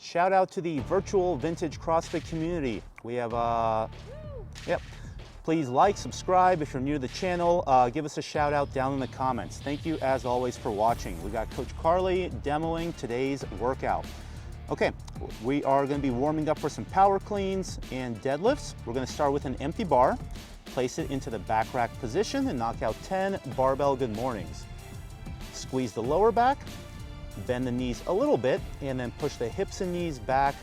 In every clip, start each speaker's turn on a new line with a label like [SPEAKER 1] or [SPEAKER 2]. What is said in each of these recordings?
[SPEAKER 1] Shout out to the virtual vintage CrossFit community. We have, please like, subscribe. If you're new to the channel, give us a shout out down in the comments. Thank you as always for watching. We got Coach Carly demoing today's workout. Okay, we are going to be warming up for some power cleans and deadlifts. We're going to start with an empty bar, place it into the back rack position and knock out 10 barbell good mornings. Squeeze the lower back, bend the knees a little bit, and then push the hips and knees back.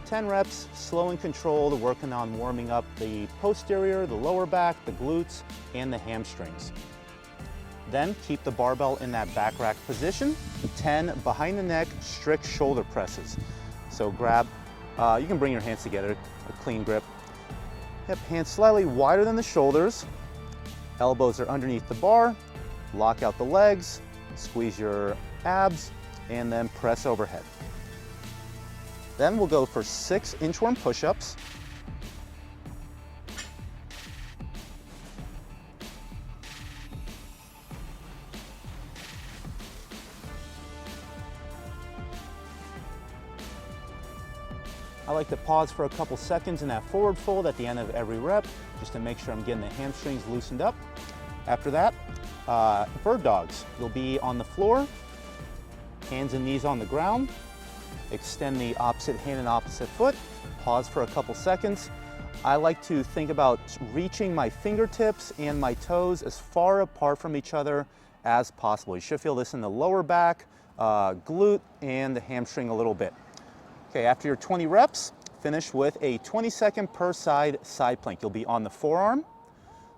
[SPEAKER 1] 10 reps, slow and controlled, working on warming up the posterior, the lower back, the glutes, and the hamstrings. Then keep the barbell in that back rack position. 10 behind the neck, strict shoulder presses. So grab, you can bring your hands together, a clean grip. Hip hands slightly wider than the shoulders. Elbows are underneath the bar. Lock out the legs, squeeze your abs, and then press overhead. Then we'll go for 6 inchworm push-ups. I like to pause for a couple seconds in that forward fold at the end of every rep, just to make sure I'm getting the hamstrings loosened up. After that, bird dogs. You'll be on the floor, hands and knees on the ground. Extend the opposite hand and opposite foot. Pause for a couple seconds. I like to think about reaching my fingertips and my toes as far apart from each other as possible. You should feel this in the lower back, glute, and the hamstring a little bit. Okay, after your 20 reps, finish with a 20-second per side plank. You'll be on the forearm,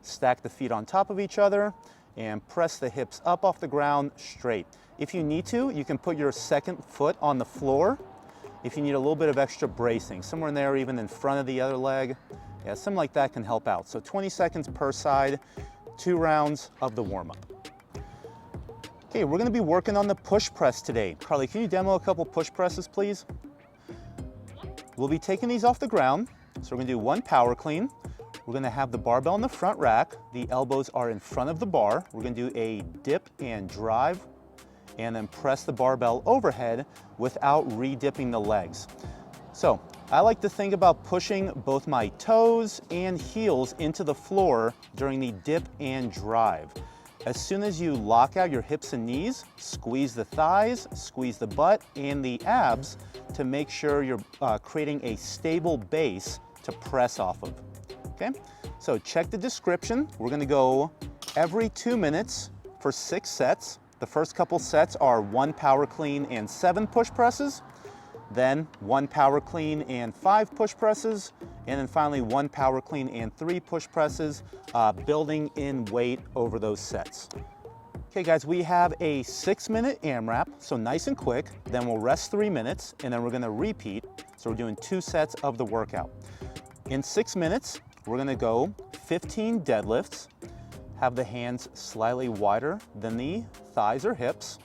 [SPEAKER 1] stack the feet on top of each other, and press the hips up off the ground straight. If you need to, you can put your second foot on the floor. If you need a little bit of extra bracing, somewhere in there, even in front of the other leg, yeah, something like that can help out. So 20 seconds per side, 2 rounds of the warm-up. Okay, we're gonna be working on the push press today. Carly, can you demo a couple push presses, please? We'll be taking these off the ground. So we're gonna do 1 power clean. We're gonna have the barbell in the front rack. The elbows are in front of the bar. We're gonna do a dip and drive, and then press the barbell overhead without re-dipping the legs. So I like to think about pushing both my toes and heels into the floor during the dip and drive. As soon as you lock out your hips and knees, squeeze the thighs, squeeze the butt and the abs to make sure you're creating a stable base to press off of. Okay, so check the description. We're gonna go every 2 minutes for 6 sets. The first couple sets are 1 power clean and 7 push presses, then 1 power clean and 5 push presses, and then finally 1 power clean and 3 push presses, building in weight over those sets. Okay guys, we have a 6-minute AMRAP, so nice and quick. Then we'll rest 3 minutes, and then we're gonna repeat. So we're doing 2 sets of the workout. In 6 minutes, we're gonna go 15 deadlifts. Have the hands slightly wider than the thighs or hips.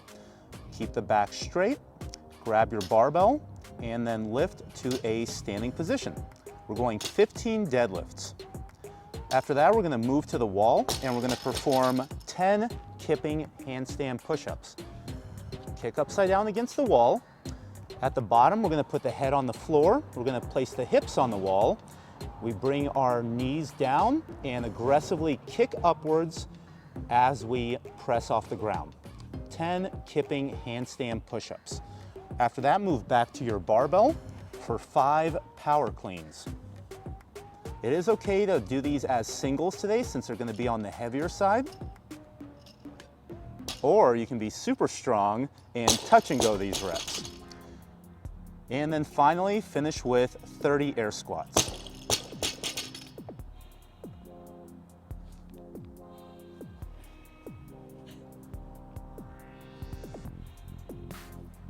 [SPEAKER 1] Keep the back straight. Grab your barbell and then lift to a standing position. We're going 15 deadlifts. After that, we're gonna move to the wall and we're gonna perform 10 kipping handstand push-ups. Kick upside down against the wall. At the bottom, we're gonna put the head on the floor. We're gonna place the hips on the wall. We bring our knees down and aggressively kick upwards as we press off the ground. 10 kipping handstand push-ups. After that, move back to your barbell for 5 power cleans. It is okay to do these as singles today since they're gonna be on the heavier side. Or you can be super strong and touch and go these reps. And then finally, finish with 30 air squats.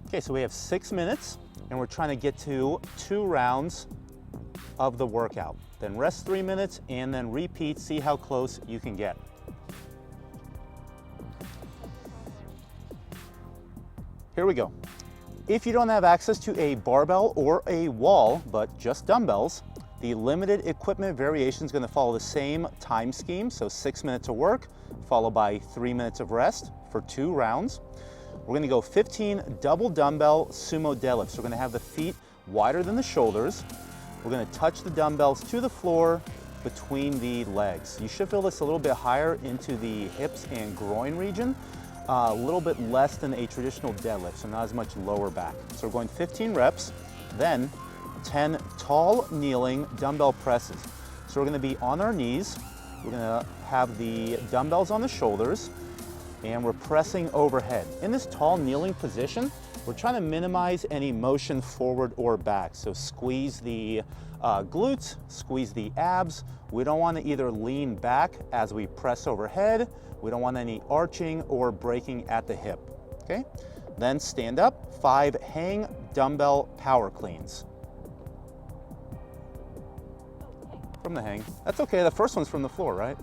[SPEAKER 1] Okay, so we have 6 minutes and we're trying to get to 2 rounds of the workout. Then rest 3 minutes and then repeat, see how close you can get. Here we go. If you don't have access to a barbell or a wall, but just dumbbells, the limited equipment variation is going to follow the same time scheme. So 6 minutes of work, followed by 3 minutes of rest for 2 rounds. We're going to go 15 double dumbbell sumo deadlifts. We're going to have the feet wider than the shoulders. We're gonna touch the dumbbells to the floor between the legs. You should feel this a little bit higher into the hips and groin region, a little bit less than a traditional deadlift, so not as much lower back. So we're going 15 reps, then 10 tall kneeling dumbbell presses. So we're gonna be on our knees, we're gonna have the dumbbells on the shoulders, and we're pressing overhead. In this tall kneeling position, we're trying to minimize any motion forward or back. So squeeze the glutes, squeeze the abs. We don't want to either lean back as we press overhead. We don't want any arching or breaking at the hip, okay? Then stand up, 5 hang dumbbell power cleans. From the hang. That's okay, the first one's from the floor, right?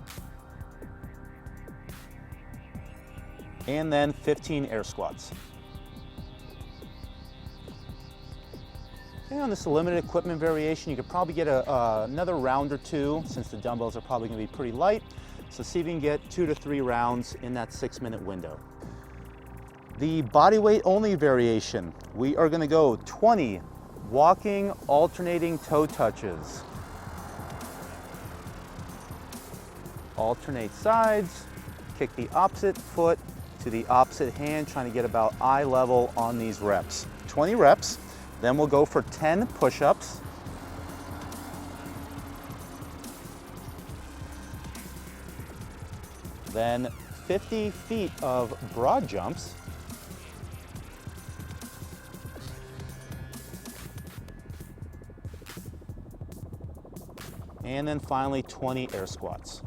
[SPEAKER 1] And then 15 air squats. Okay, on this limited equipment variation, you could probably get another round or two, since the dumbbells are probably gonna be pretty light. So see if you can get 2 to 3 rounds in that 6-minute window. The body weight only variation, we are gonna go 20 walking alternating toe touches. Alternate sides, kick the opposite foot to the opposite hand, trying to get about eye level on these reps. 20 reps, then we'll go for 10 push-ups. Then 50 feet of broad jumps. And then finally 20 air squats.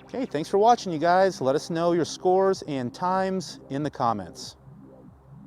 [SPEAKER 1] Okay, thanks for watching, you guys. Let us know your scores and times in the comments.